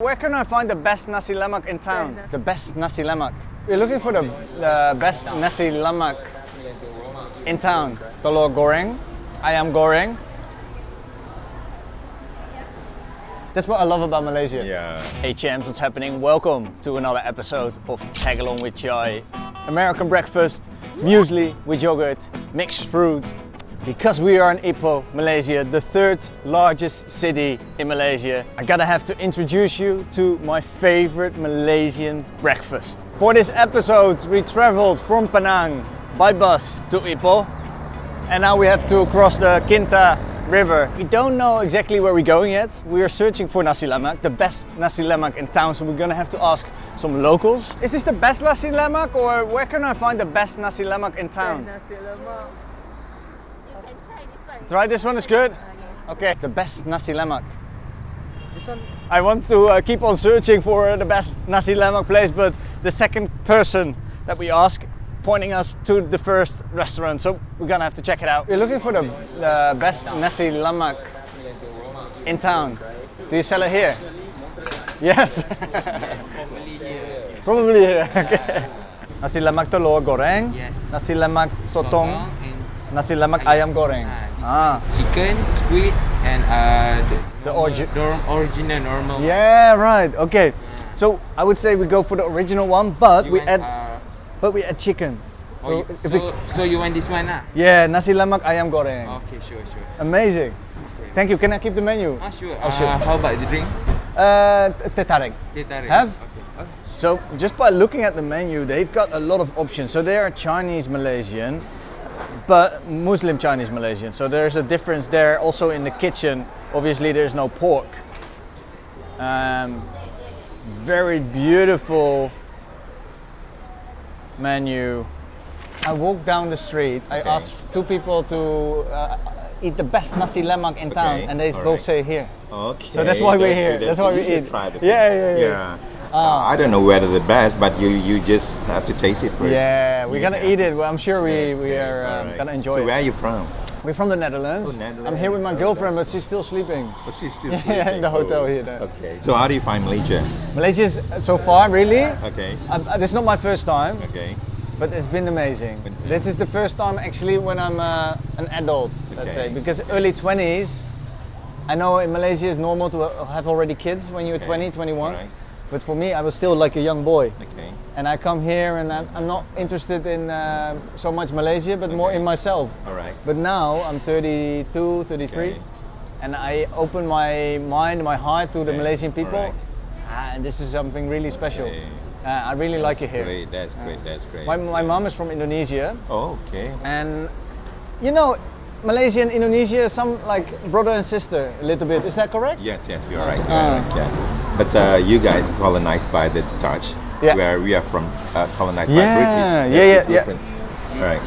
where can I find the best Nasi Lemak in town? The best Nasi Lemak. We're looking for the best Nasi Lemak in town. Telur goreng, ayam goreng. That's what I love about Malaysia. Yeah. Hey champs, what's happening? Welcome to another episode of Tag Along with Chai. American breakfast, muesli with yogurt, mixed fruit. Because we are in Ipoh, Malaysia, the third largest city in Malaysia, I gotta have to introduce you to my favorite Malaysian breakfast. For this episode, we traveled from Penang by bus to Ipoh, and now we have to cross the Kinta River. We don't know exactly where we're going yet. We are searching for Nasi Lemak, the best Nasi Lemak in town, so we're gonna have to ask some locals. Is this the best Nasi Lemak, or where can I find the best Nasi Lemak in town? Nasi Lemak. Try this one, is good? Okay, the best Nasi Lemak. This one? I want to keep on searching for the best Nasi Lemak place, but the second person that we ask pointing us to the first restaurant, so we're gonna have to check it out. We're looking for the best Nasi Lemak in town. Do you sell it here? Yes. Probably here. Okay. Nasi Lemak telur goreng. Yes. Nasi Lemak sotong. Nasi Lemak ayam goreng. Chicken, squid, and The original normal. Yeah, right. Okay. So I would say we go for the original one, but You we want, add chicken. So you want this one? Yeah, Nasi Lemak ayam goreng. Okay, sure. Amazing. Thank you. Can I keep the menu? Sure. Sure. How about the drinks? Teh tarik. Teh tarik. Have? Okay. So just by looking at the menu, they've got a lot of options. So they are Chinese Malaysian, but Muslim Chinese Malaysian. So there's a difference there. Also in the kitchen, obviously there's no pork. Very beautiful menu. I walked down the street. I asked two people to eat the best Nasi Lemak in town, and they both say here. Okay. So that's why we're here. That's why we eat. Yeah. I don't know whether the best, but you just have to taste it first. Yeah, we're gonna eat it. Well, I'm sure we are gonna enjoy it. So where are you from? We're from the Netherlands. Oh, Netherlands. I'm here with my girlfriend, but she's still sleeping. Oh, she's still sleeping. Yeah, in the hotel here. Okay. So how do you find Malaysia? Malaysia's so far, really? Okay. This is not my first time, Okay. but it's been amazing. This is the first time actually when I'm an adult, let's say, because early 20s, I know in Malaysia it's normal to have already kids when you're 20, 21. Right. But for me, I was still like a young boy. Okay. And I come here and I'm not interested in so much Malaysia, but more in myself. All right. But now I'm 32, 33, and I open my mind, my heart to the Malaysian people. And this is something really special. I really like it here. Great. That's great. That's great. My mom is from Indonesia. Oh, okay. And you know, Malaysia and Indonesia, some like brother and sister a little bit. Is that correct? Yes, you're right. Yeah. But you guys colonized by the Dutch, where we are from colonized by British. Yeah. Right.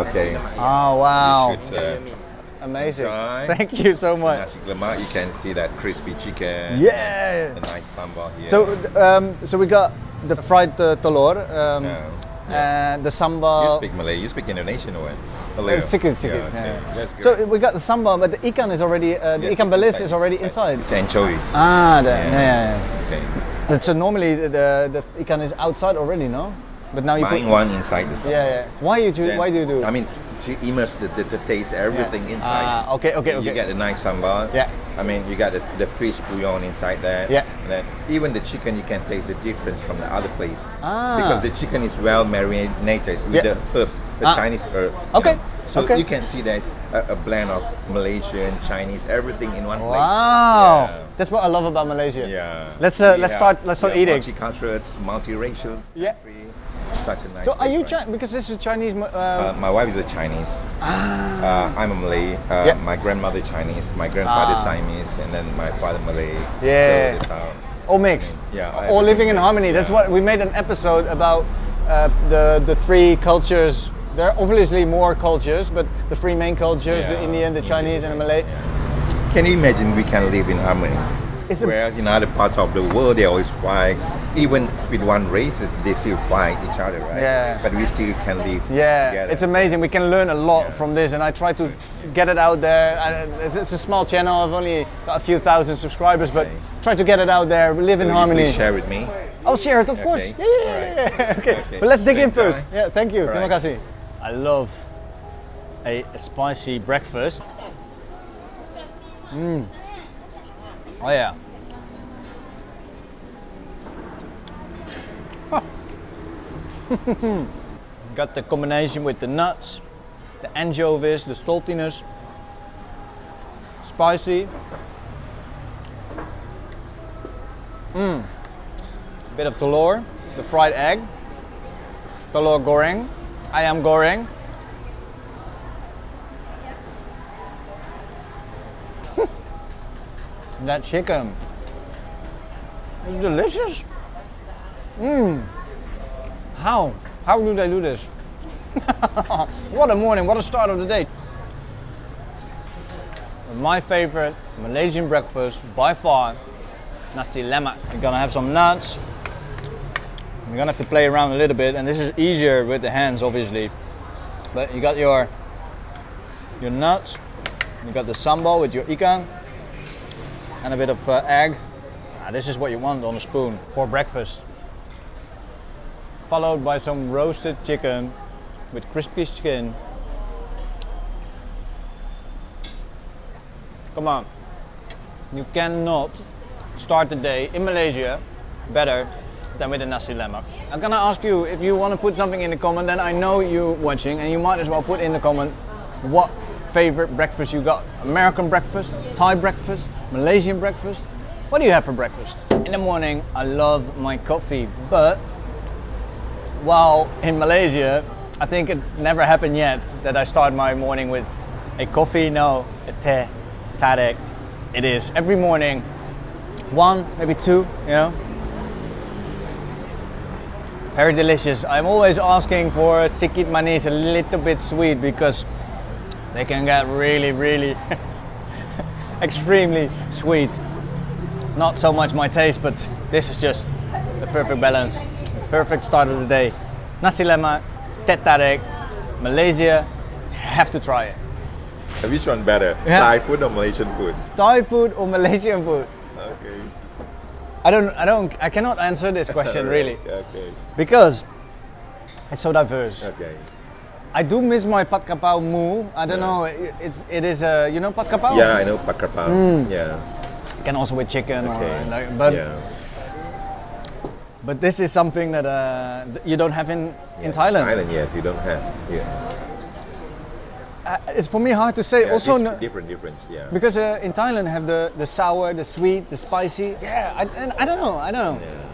Okay. Oh wow. You should, amazing. try. Thank you so much. Nasi Lemak, you can see that crispy chicken. Yeah. The nice sambal here. So we got the fried telur, the sambal. You speak Malay. You speak Indonesian or what? Sikit. Okay. That's good. So we got the sambal, but the ikan is already the ikan bilis is already inside. It's anchovies. Okay. So normally the ikan is outside already, no? But now you put one inside the sambal. Yeah. Why do you do? I mean, to immerse the taste, everything inside. Okay. You get the nice sambal. Yeah. I mean, you got the fish bouillon inside there. Yeah. And then even the chicken, you can taste the difference from the other place. Because the chicken is well marinated with the herbs, the Chinese herbs. Okay. So you can see there's a blend of Malaysian, Chinese, everything in one plate. Wow. Yeah. That's what I love about Malaysia. Yeah. Let's start eating. Multicultural, multiracial. Yeah. Such a nice. So are you place, right? because this is Chinese? My wife is a Chinese. I'm a Malay. My grandmother Chinese, my grandfather Siamese, and then my father Malay. Yeah. So that's how. All mixed. Yeah. All living in harmony. That's what we made an episode about the three cultures. There are obviously more cultures, but the three main cultures: the Indian, the Chinese, and the Malay. Yeah. Can you imagine we can live in harmony? It's a, Whereas in other parts of the world, they always fight. Even with one races, they still fight each other, right? Yeah. But we still can live yeah, together. it's amazing. We can learn a lot from this, and I try to get it out there. It's a small channel. I've only got a few thousand subscribers, but try to get it out there. Live in So harmony. Please share with me. I'll share it, of course. Okay. Yeah. Okay. Okay. But let's dig in Enjoy. first. Yeah, thank you. All Terima right. kasih. I love a spicy breakfast. Oh yeah. Got the combination with the nuts, the anchovies, the saltiness, spicy. Bit of telur, the fried egg, telur goreng, ayam goreng. That chicken is delicious. How do they do this? What a morning, what a start of the day. My favorite Malaysian breakfast by far, Nasi Lemak. You're gonna have some nuts. You're gonna have to play around a little bit, and this is easier with the hands obviously. But you got your nuts, you got the sambal with your ikan, and a bit of egg. This is what you want on a spoon for breakfast. Followed by some roasted chicken with crispy skin. Come on, you cannot start the day in Malaysia better than with a Nasi Lemak. I'm gonna ask you if you want to put something in the comment, then I know you're watching and you might as well put in the comment what favorite breakfast you got. American breakfast, Thai breakfast, Malaysian breakfast. What do you have for breakfast? In the morning, I love my coffee, but while in Malaysia, I think it never happened yet that I start my morning with a coffee. No, a teh tarik. It is every morning, one, maybe two, you know. Very delicious. I'm always asking for sikit manis, a little bit sweet, because they can get really, really extremely sweet. Not so much my taste, but this is just the perfect balance. Perfect start of the day. Nasi Lemak, teh tarik, Malaysia, have to try it. Which one better? Yeah. Thai food or Malaysian food? Thai food or Malaysian food? Okay. I cannot answer this question really, Okay. because it's so diverse. Okay. I do miss my pat kapau mu. I don't know. It is you know pat kapau? Yeah, I know pak krapau. Yeah. Can also with chicken Okay. or like, but yeah. but this is something that you don't have in Thailand. Thailand, yes, you don't have. Yeah. It's for me hard to say. Yeah, also, it's difference. Yeah. because in Thailand have the sour, the sweet, the spicy. Yeah, I don't know.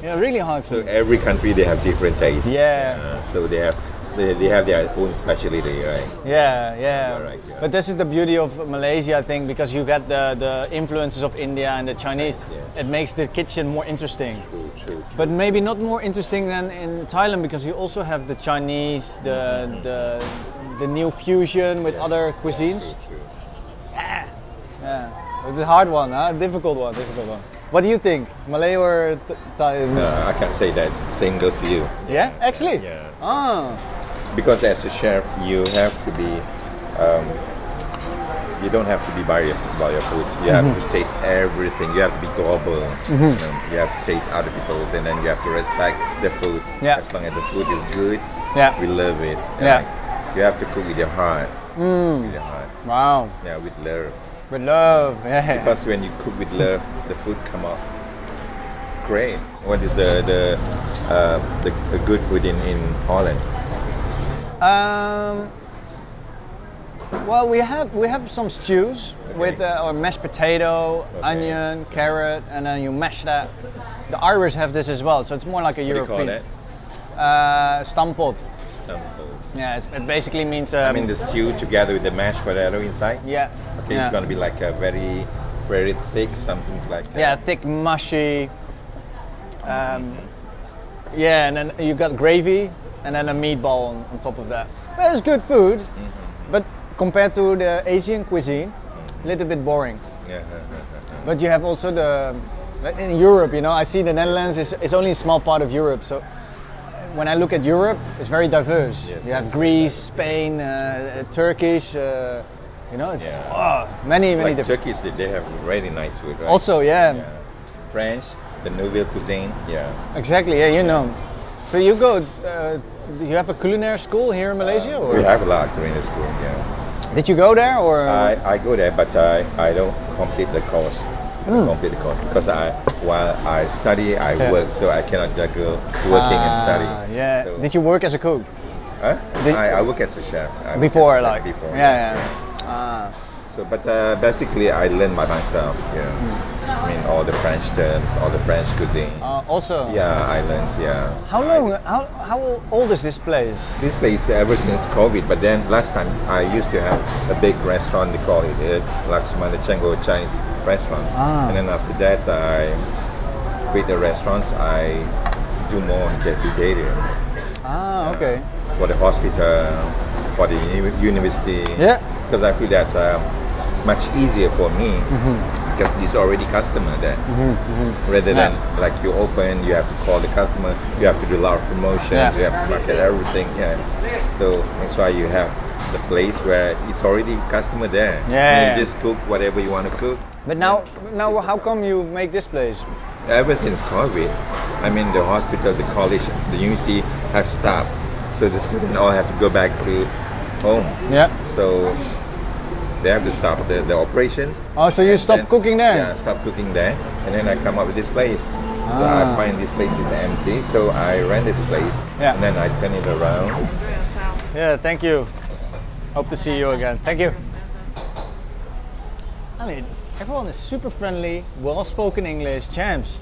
Yeah, really hard. So every country they have different tastes. Yeah. So they have their own specialty, right? Yeah. You're right, yeah. But this is the beauty of Malaysia, I think, because you got the influences of India and the Chinese. Yes. It makes the kitchen more interesting. True. But maybe not more interesting than in Thailand, because you also have the Chinese, the new fusion with other cuisines. True. Yeah, it's a hard one, huh? Difficult one. What do you think, Malay or Thai? I can't say that. Same goes to you. Yeah, actually. Yeah. Ah, Because as a chef, you have to be. You don't have to be biased about your foods. You have to taste everything. You have to be global. You have to taste other people's, and then you have to respect the food. Yeah. As long as the food is good, Yeah. we love it. Yeah. You have to cook with your heart. With your heart. wow. Yeah, with love. With love, yeah. Because when you cook with love, the food come out great. What is the good food in Holland? Well, we have some stews with or mashed potato, onion, carrot, and then you mash that. The Irish have this as well, so it's more like a What do you call European. that? Stampot. Stumble. Yeah, it basically means. I mean the stew together with the mashed potato inside. Yeah. Okay, yeah. it's gonna be like a very, very thick something like that. Yeah, thick, mushy. Yeah, and then you got gravy, and then a meatball on top of that. Well, it's good food, but compared to the Asian cuisine, it's a little bit boring. Yeah. But you have also In Europe, you know, I see the Netherlands is only a small part of Europe. So when I look at Europe, it's very diverse. Yes, you have Greece, Spain, Turkish. You know, it's many Like different. Turkish, they have really nice food, right? Also, yeah, French, the Nouvelle cuisine, exactly. Yeah, you know. So you go. You have a culinary school here in Malaysia, or we have a lot of culinary school, did you go there, or? I go there, but I don't complete the course. Complete the course because while I study, I work, so I cannot juggle working and study. Yeah. So, Did you work as a cook? huh? Did- I work as a chef. I work Before, as a chef like. before. Yeah. So, but basically, I learned by myself. I mean, all the French terms, all the French cuisine. Also. Yeah, I learned. Yeah. How long? How old is this place? This place ever since COVID, but then last time I used to have a big restaurant. They call it Laksmana Chengo Chinese restaurants. And then after that, I quit the restaurants. I do more on cafeteria Okay. for the hospital, for the university. Yeah. Because I feel that much easier for me because there's already customer there. Rather than like you open, you have to call the customer, you have to do a lot of promotions, you have to market everything. So that's why you have the place where it's already customer there. You just cook whatever you want to cook. But now, how come you make this place? Ever since COVID, I mean the hospital, the college, the university have stopped. So the students all have to go back to home. Yeah. So they have to stop the operations. Oh, so you And stopped then- cooking there? Yeah, stop cooking there. And then I come up with this place. So I find this place is empty. So I rent this place. Yeah. And then I turn it around. Yeah, thank you. Hope to see you again. Thank you. I mean, everyone is super friendly, well-spoken English, champs.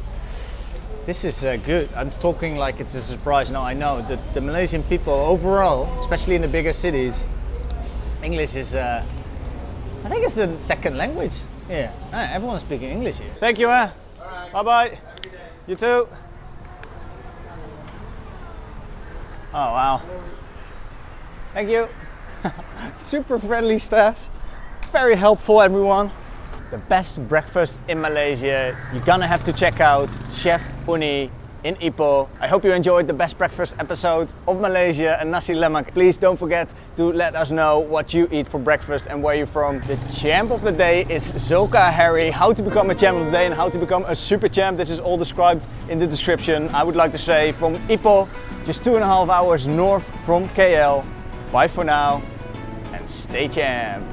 This is good. I'm talking like it's a surprise. No, I know that the Malaysian people overall, especially in the bigger cities, English is, I think it's the second language. Yeah, everyone's speaking English here. Thank you, Bye-bye. You too. Oh, wow. Thank you. Super friendly staff. Very helpful, everyone. The best breakfast in Malaysia. You're gonna have to check out Chef Uni in Ipoh. I hope you enjoyed the best breakfast episode of Malaysia and Nasi Lemak. Please don't forget to let us know what you eat for breakfast and where you're from. The champ of the day is Zulkhairi. How to become a champ of the day and how to become a super champ. This is all described in the description. I would like to say from Ipoh, just 2.5 hours north from KL. Bye for now and stay champ.